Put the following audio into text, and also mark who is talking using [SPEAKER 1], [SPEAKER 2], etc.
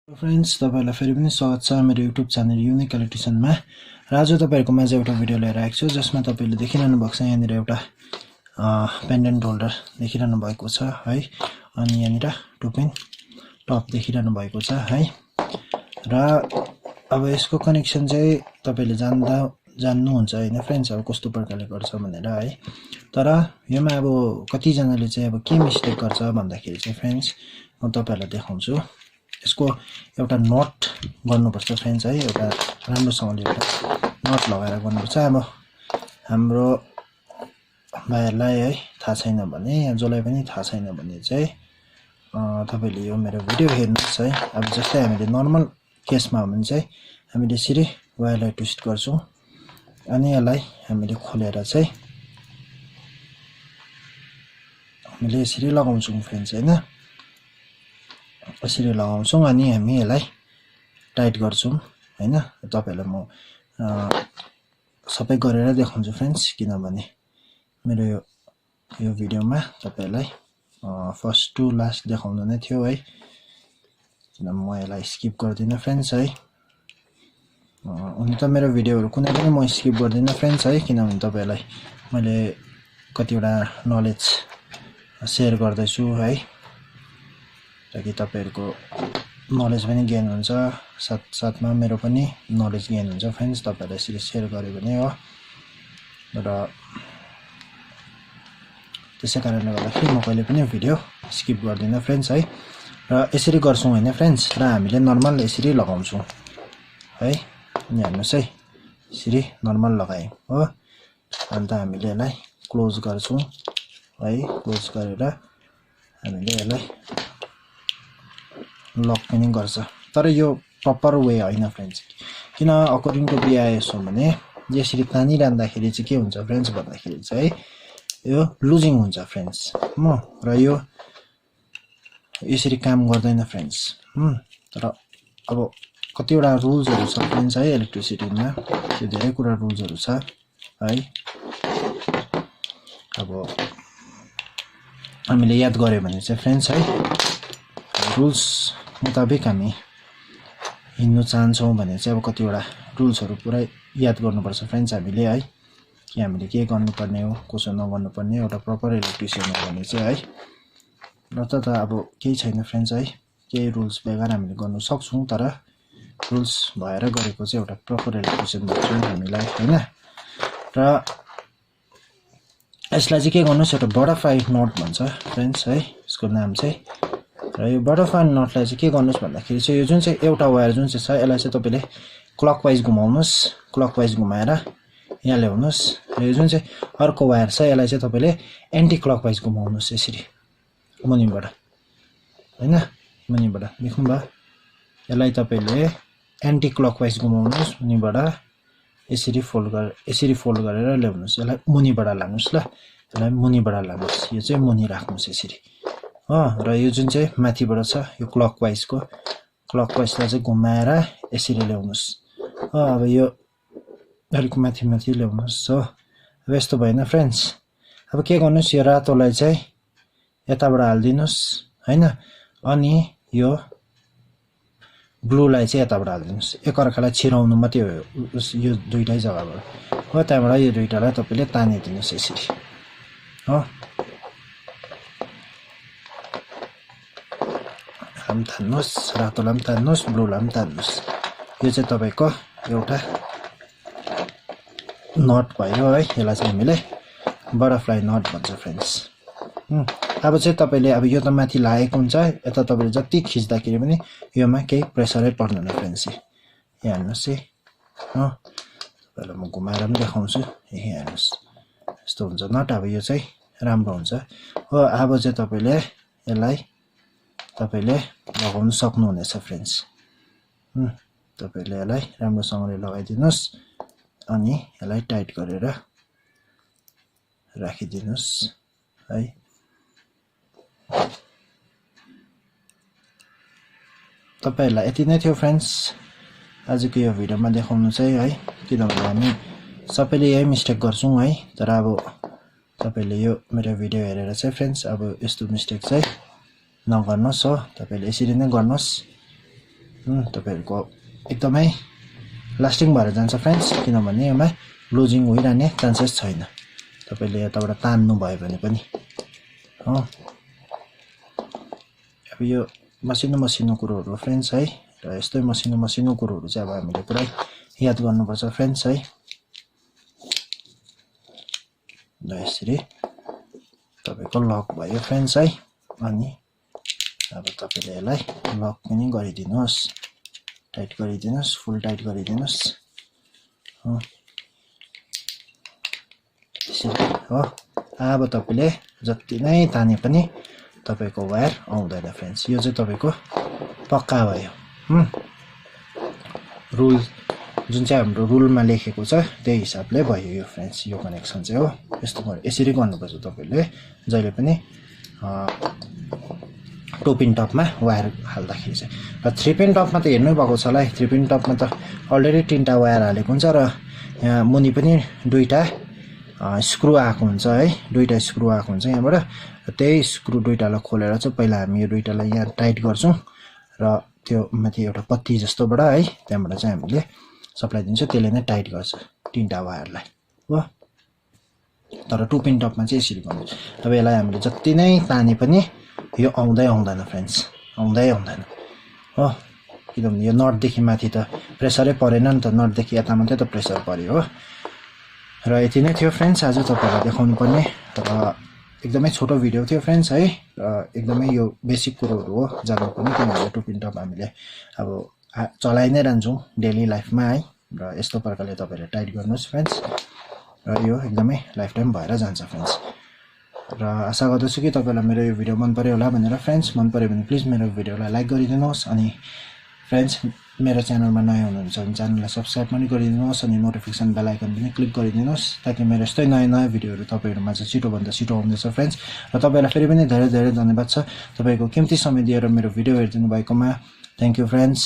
[SPEAKER 1] friends तपाईहरुलाई फेरि पनि स्वागत छ मेरो युट्युब च्यानल युनिक इलेक्ट्रिशियनमा र आज तपाईहरुको माझ एउटा भिडियो लिएर आएको छु जसमा तपाईले देखिरहनु भएको छ यहाँनिर एउटा पेन्डेन्ट होल्डर देखिरहनु भएको छ है अनि यहाँनिर टुपिन टप देखिरहनु भएको छ है र अब यसको कनेक्सन चाहिँ तपाईले जान्नुहुन्छ हैन फ्रेन्ड्स अब कस्तो प्रकारले गर्छ भनेर है तर योमा अब कति जनाले चाहिँ अब के मिस्टेक गर्छ भन्दाखेरि चाहिँ फ्रेन्ड्स म तपाईहरुलाई देखाउँछु यसको एउटा नट गर्नुपर्छ फ्रेन्ड्स है एउटा राम्रोसँगले एउटा नट लगाएर गर्नुपर्छ अब हाम्रो भाइहरुलाई है थाहा छैन भने या जसलाई पनि थाहा छैन भने चाहिँ तपाईले यो मेरो भिडियो हेर्नुस् है अब जस्तै हामीले नर्मल केसमा हो भने चाहिँ हामीले यसरी वायरलाई ट्विस्ट गर्छौं अनि यसलाई हामीले खोलेर चाहिँ हामीले यसरी लगाउँछौं फ्रेन्ड्स हैन यसरी लगाउँछौं अनि हामी यसलाई टाइट गर्छौं हैन तपाईहरुलाई म सबै गरेर देखाउँछु फ्रेन्ड्स किनभने मेरो यो भिडियोमा तपाईहरुलाई फर्स्ट टु लास्ट देखाउनु नै थियो है किन म यसलाई स्किप गर्दिन फ्रेन्ड्स है अनि त मेरो भिडियोहरु कुनै पनि म स्किप गर्दिन फ्रेन्ड्स है किनभने तपाईहरुलाई मैले कतिवटा नलेज शेयर गर्दै छु है ताकि तपाईहरुको नलेज पनि गेन हुन्छ साथमा मेरो पनि नलेज गेन हुन्छ फ्रेन्ड्स तपाईहरुले यसरी शेयर गर्यो भने हो र त्यसै कारणले गर्दाखेरि म कहिले पनि भिडियो स्किप गर्दिन फ्रेन्ड्स है र यसरी गर्छौं हैन फ्रेन्ड्स र हामीले नर्मल यसरी लगाउँछौं है अनि हेर्नुस् है यसरी नर्मल लगाए हो अन्त हामीले यसलाई क्लोज गर्छौं है क्लोज गरेर हामीले यसलाई लक पनि गर्छ तर यो प्रपर वे हैन फ्रेन्ड्स किन अकर्डिङ टु बीआईएस हो भने यसरी तानिराख्दाखेरि चाहिँ के हुन्छ फ्रेन्ड्स भन्दाखेरि चाहिँ यो लुजिङ हुन्छ फ्रेन्ड्स र यो यसरी काम गर्दैन फ्रेन्ड्स तर अब कतिवटा रुल्सहरु छ फ्रेन्ड्स है इलेक्ट्रिसिटीमा त्यो धेरै कुरा रुल्सहरु छ है अब हामीले याद गर्यो भने चाहिँ फ्रेन्ड्स है रुल्स मुताबिक हामी हिँड्नु चाहन्छौं भने चाहिँ अब कतिवटा रुल्सहरु पुरै याद गर्नुपर्छ फ्रेन्ड्स हामीले है कि हामीले के गर्नुपर्ने हो कसो नगर्नुपर्ने एउटा प्रपर इलेक्ट्रिशियन हो भने चाहिँ है र त अब केही छैन फ्रेन्ड्स है केही रुल्स बेगर हामीले गर्न सक्छौं तर रुल्स भएर गरेको चाहिँ एउटा प्रपर इलेक्ट्रिशियन भन्छौं हामीलाई हैन र यसलाई चाहिँ के गर्नुस् एउटा बटरफ्लाई नट भन्छ फ्रेन्ड्स है यसको नाम चाहिँ र यो बटरफ्लाई नटलाई चाहिँ के गर्नुस् भन्दाखेरि चाहिँ यो जुन चाहिँ एउटा वायर जुन चाहिँ छ यसलाई चाहिँ तपाईले क्लकवाइज घुमाउनुस् क्लकवाइज घुमाएर यहाँ ल्याउनुस् र यो जुन चाहिँ अर्को वायर छ यसलाई चाहिँ तपाईले एन्टी क्लकवाइज घुमाउनुस् यसरी मुनिबाट हैन मुनिबाट देख्नुभयो यसलाई तपाईले एन्टी क्लकवाइज घुमाउनुस् मुनिबाट यसरी फोल्ड गरेर ल्याउनुस् यसलाई मुनिबाट लानुस् ल यसलाई मुनिबाट लानुस् यो चाहिँ मुनि राख्नुस् यसरी र यो जुन चाहिँ माथिबाट छ यो क्लकवाइजलाई चाहिँ घुमाएर यसरी ल्याउनुस् अब यो अलिक माथि ल्याउनुस् हो अब यस्तो भएन फ्रेन्ड्स अब के गर्नुस् यो रातोलाई चाहिँ यताबाट हाल्दिनुस् हैन अनि यो ब्लूलाई चाहिँ यताबाट हाल्दिनुस् एकअर्कालाई छिराउनु मात्रै हो यो दुईटै जग्गाबाट हो त्यहाँबाट यो दुईटालाई तपाईले तानिदिनुस् यसरी हो हम तान्नुस् रातोलाई पनि तान्नुस् ब्लूलाई पनि तान्नुस् यो चाहिँ तपाईको एउटा नट भयो है यसलाई चाहिँ हामीले बटरफ्लाई नट भन्छ फ्रेन्ड्स अब चाहिँ तपाईले अब यो त माथि लागेको हुन्छ यता तपाईले जति खिच्दाखेरि पनि योमा केही प्रेसरै पर्दैन फ्रेन्ड्स यहाँ हेर्नुस् है हो तपाईलाई म घुमाएर पनि देखाउँछु यहाँ हेर्नुस् यस्तो हुन्छ नट अब यो चाहिँ राम्रो हुन्छ हो अब चाहिँ तपाईले यसलाई तपाईले लगाउन सक्नुहुनेछ फ्रेन्ड्स तपाईले यसलाई राम्रोसँगले लगाइदिनुस् अनि यसलाई टाइट गरेर राखिदिनुस् है तपाईहरुलाई यति नै थियो फ्रेन्ड्स आजको यो भिडियोमा देखाउनु चाहिँ है किनभने हामी सबैले यही मिस्टेक गर्छौं है तर अब तपाईले यो मेरो भिडियो हेरेर चाहिँ फ्रेन्ड्स अब यस्तो मिस्टेक चाहिँ नगर्नुस् हो तपाईले यसरी नै गर्नुस् तपाईहरुको एकदमै लास्टिङ भएर जान्छ फ्रेन्ड्स किनभने यसमा लुजिङ भइरहने चान्सेस छैन तपाईले यताबाट तान्नु भयो भने पनि हो अब यो मसिनो कुरोहरु फ्रेन्ड्स है र यस्तै मसिनो कुरोहरु चाहिँ अब हामीले पुरै याद गर्नुपर्छ फ्रेन्ड्स है ल यसरी तपाईको लक भयो फ्रेन्ड्स है अनि अब तपाईले यसलाई लक पनि गरिदिनुस् टाइट गरिदिनुस् फुल टाइट गरिदिनुस् हो यसरी हो अब तपाईले जति नै ताने पनि तपाईको वायर आउँदैन फ्रेन्ड्स यो चाहिँ तपाईको पक्का भयो रुल जुन चाहिँ हाम्रो रुलमा लेखेको छ त्यही हिसाबले भयो यो फ्रेन्ड्स यो कनेक्सन चाहिँ हो यस्तो यसरी गर्नुपर्छ तपाईले जहिले पनि टु पिन टपमा वायर हाल्दाखेरि चाहिँ र थ्री पिन टपमा त हेर्नु भएको छ होला है थ्री पिन टपमा त अलरेडी तीनटा वायर हालेको हुन्छ र यहाँ मुनि पनि दुईटा स्क्रु आएको हुन्छ है दुईटा स्क्रु आएको हुन्छ यहाँबाट त्यही स्क्रु दुईटालाई खोलेर चाहिँ पहिला हामी यो दुईटालाई यहाँ टाइट गर्छौं र त्यो माथि एउटा पत्ती जस्तोबाट है त्यहाँबाट चाहिँ हामीले सप्लाई दिन्छ त्यसले नै टाइट गर्छ तीनटा वायरलाई हो तर टु पिन टपमा चाहिँ यसरी गर्नु अब यसलाई हामीले जति नै ताने पनि यो आउँदैन फ्रेन्ड्स आउँदैन हो किनभने यो नट देखि माथि त प्रेसरै परेन नि त नट देखि यता मात्रै त प्रेसर पर्यो हो र यति नै थियो फ्रेन्ड्स आज तपाईहरुलाई देखाउनु पर्ने र एकदमै छोटो भिडियो थियो फ्रेन्ड्स है र एकदमै यो बेसिक कुरोहरु हो जान्नु पर्ने किनभने टु पिन टप हामीले अब चलाइ नै रहन्छौं डेली लाइफमा है र यस्तो प्रकारले तपाईहरुले टाइट गर्नुस् फ्रेन्ड्स र यो एकदमै लाइफ टाइम भएर जान्छ फ्रेन्ड्स र आशा गर्दछु कि तपाईलाई मेरो यो भिडियो मन पर्यो होला भनेर फ्रेन्ड्स मन पर्यो भने प्लिज मेरो भिडियोलाई लाइक गरिदिनुहोस् अनि फ्रेन्ड्स मेरो च्यानलमा नयाँ हुनुहुन्छ भने च्यानललाई सब्स्क्राइब पनि गरिदिनुहोस् अनि नोटिफिकेसन बेल आइकन पनि क्लिक गरिदिनुहोस् ताकि मेरो यस्तै नयाँ भिडियोहरु तपाईहरुमा चाहिँ छिटोभन्दा छिटो आउँदैछ फ्रेन्ड्स र तपाईलाई फेरि पनि धेरै धेरै धन्यवाद छ तपाईको कीमती समय दिएर मेरो भिडियो हेरिदिनु भएकोमा थ्यांक यू फ्रेन्ड्स